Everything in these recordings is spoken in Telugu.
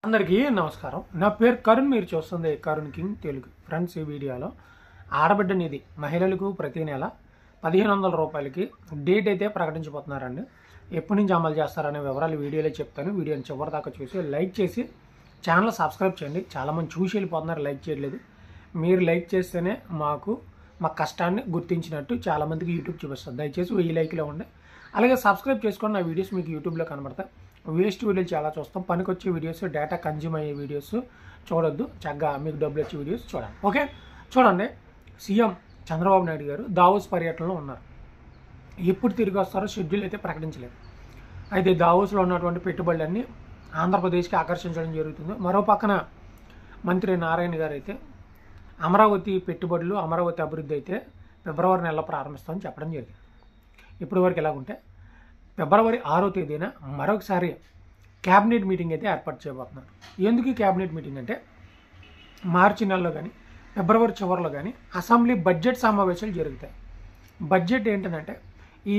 అందరికీ నమస్కారం. నా పేరు కరుణ్. మీరు చూస్తుంది కరుణ్ కింగ్ తెలుగు. ఫ్రెండ్స్, ఈ వీడియోలో ఆడబిడ్డ నిధి మహిళలకు ప్రతి నెల 1500 రూపాయలకి డేట్ అయితే ప్రకటించబోతున్నారండి. ఎప్పటి నుంచి అమలు చేస్తారనే వివరాలు వీడియోలో చెప్తాను. వీడియోని చివరి దాకా చూసి లైక్ చేసి ఛానల్ సబ్స్క్రైబ్ చేయండి. చాలామంది చూసి వెళ్ళిపోతున్నారు, లైక్ చేయట్లేదు. మీరు లైక్ చేస్తేనే మా కష్టాన్ని గుర్తించినట్టు చాలామందికి యూట్యూబ్ చూపిస్తుంది. దయచేసి 1000 లైక్లో ఉండే. అలాగే సబ్స్క్రైబ్ చేసుకొని నా వీడియోస్ మీకు యూట్యూబ్లో కనబడతాయి. వేస్ట్ వీడియోలు చాలా చూస్తాం. పనికొచ్చే వీడియోస్, డేటా కన్జ్యూమ్ అయ్యే వీడియోస్ చూడొద్దు. చక్కగా మీకు డబ్బులు వచ్చే వీడియోస్ చూడండి. ఓకే, చూడండి. సీఎం చంద్రబాబు నాయుడు గారు దావోస్ పర్యటనలో ఉన్నారు. ఎప్పుడు తిరిగి వస్తారో షెడ్యూల్ అయితే ప్రకటించలేదు. అయితే దావోస్లో ఉన్నటువంటి పెట్టుబడులన్నీ ఆంధ్రప్రదేశ్కి ఆకర్షించడం జరుగుతుంది. మరో పక్కన మంత్రి నారాయణ గారు అయితే అమరావతి పెట్టుబడులు, అమరావతి అభివృద్ధి అయితే ఫిబ్రవరి నెలలో ప్రారంభిస్తామని చెప్పడం జరిగింది. ఇప్పటి వరకు ఎలాగుంటే ఫిబ్రవరి 6వ తేదీన మరొకసారి క్యాబినెట్ మీటింగ్ అయితే ఏర్పాటు చేయబోతున్నారు. ఎందుకు ఈ క్యాబినెట్ మీటింగ్ అంటే, మార్చి నెలలో కానీ ఫిబ్రవరి చివరిలో కానీ అసెంబ్లీ బడ్జెట్ సమావేశాలు జరుగుతాయి. బడ్జెట్ ఏంటంటే, ఈ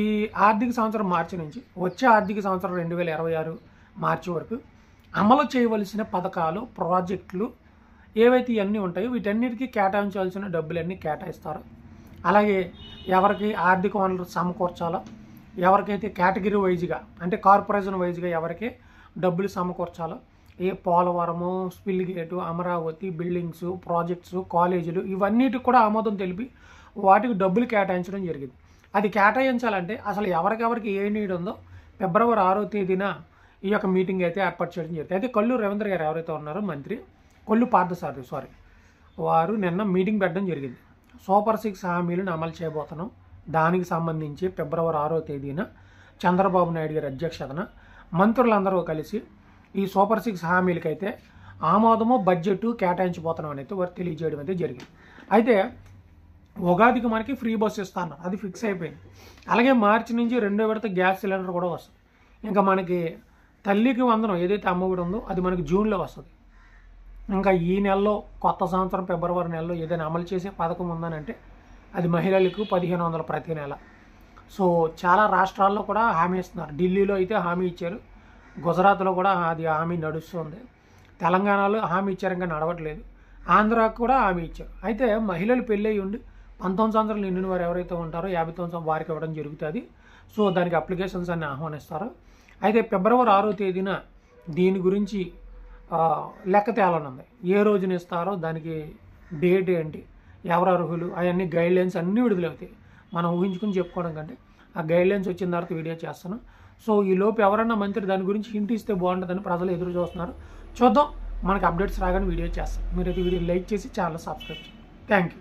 ఆర్థిక సంవత్సరం మార్చి నుంచి వచ్చే ఆర్థిక సంవత్సరం 2026 మార్చి వరకు అమలు చేయవలసిన పథకాలు, ప్రాజెక్టులు ఏవైతే ఇవన్నీ ఉంటాయో వీటన్నిటికీ కేటాయించాల్సిన డబ్బులన్నీ కేటాయిస్తారు. అలాగే ఎవరికి ఆర్థిక వనరులు సమకూర్చాలో, ఎవరికైతే కేటగిరీ వైజ్గా అంటే కార్పొరేషన్ వైజ్గా ఎవరికి డబ్బులు సమకూర్చాలో, ఏ Polavaram, spill gate, Amaravati, buildings, projects, కాలేజీలు ఇవన్నిటికి కూడా ఆమోదం తెలిపి వాటికి డబ్బులు కేటాయించడం జరిగింది. అది కేటాయించాలంటే అసలు ఎవరికెవరికి ఏ నీడ్ ఉందో ఫిబ్రవరి 6వ తేదీన ఈ యొక్క మీటింగ్ అయితే ఏర్పాటు చేయడం జరిగింది. అయితే కొల్లు రవీంద్ర గారు ఎవరైతే ఉన్నారో మంత్రి, కొల్లు పార్థసారథి వారు నిన్న మీటింగ్ పెట్టడం జరిగింది. సూపర్ 6 హామీలను అమలు చేయబోతున్నాం. దానికి సంబంధించి ఫిబ్రవరి 6వ తేదీన చంద్రబాబు నాయుడు గారి అధ్యక్షతన మంత్రులందరూ కలిసి ఈ సూపర్ 6 హామీలకైతే ఆమోదము, బడ్జెట్ కేటాయించబోతున్నాం అయితే వారు తెలియజేయడం అయితే జరిగింది. అయితే ఉగాదికి మనకి ఫ్రీ బస్సు ఇస్తాను, అది ఫిక్స్ అయిపోయింది. అలాగే మార్చి నుంచి 2వ విడత గ్యాస్ సిలిండర్ కూడా వస్తుంది. ఇంకా మనకి తల్లికి వందనం ఏదైతే అమ్మఒడి ఉందో అది మనకి జూన్లో వస్తుంది. ఇంకా ఈ నెలలో కొత్త సంవత్సరం ఫిబ్రవరి నెలలో ఏదైనా అమలు చేసే పథకం ఉందనంటే అది మహిళలకు 1500 ప్రతి నెల. సో చాలా రాష్ట్రాల్లో కూడా హామీ ఇస్తున్నారు. ఢిల్లీలో అయితే హామీ ఇచ్చారు, గుజరాత్లో కూడా అది హామీ నడుస్తుంది, తెలంగాణలో హామీ ఇచ్చారు, ఇంకా నడవట్లేదు, ఆంధ్రాకు కూడా హామీ ఇచ్చారు. అయితే మహిళలు పెళ్ళయి ఉండి 19 సంవత్సరాలు నిండిన వారు ఎవరైతే ఉంటారో 59 సంవత్సరం వారికి ఇవ్వడం జరుగుతుంది. సో దానికి అప్లికేషన్స్ అన్ని ఆహ్వానిస్తారు. అయితే ఫిబ్రవరి 6వ తేదీన దీని గురించి లెక్క తేలనుంది. ఏ రోజున ఇస్తారో, దానికి డేట్ ఏంటి, ఎవరు అర్హులు, అవన్నీ గైడ్లైన్స్ అన్నీ విడుదలవుతాయి. మనం ఊహించుకుని చెప్పుకోవడం కంటే ఆ గైడ్లైన్స్ వచ్చిన తర్వాత వీడియో చేస్తాను. సో ఈ లోపు ఎవరన్నా మంత్రి దాని గురించి హింట్ ఇస్తే బాగుంటుందని ప్రజలు ఎదురు చూస్తున్నారు. చూద్దాం, మనకి అప్డేట్స్ రాగానే వీడియో చేస్తాం. మీరైతే వీడియో లైక్ చేసి ఛానల్ సబ్స్క్రైబ్ చేయండి. Thank you.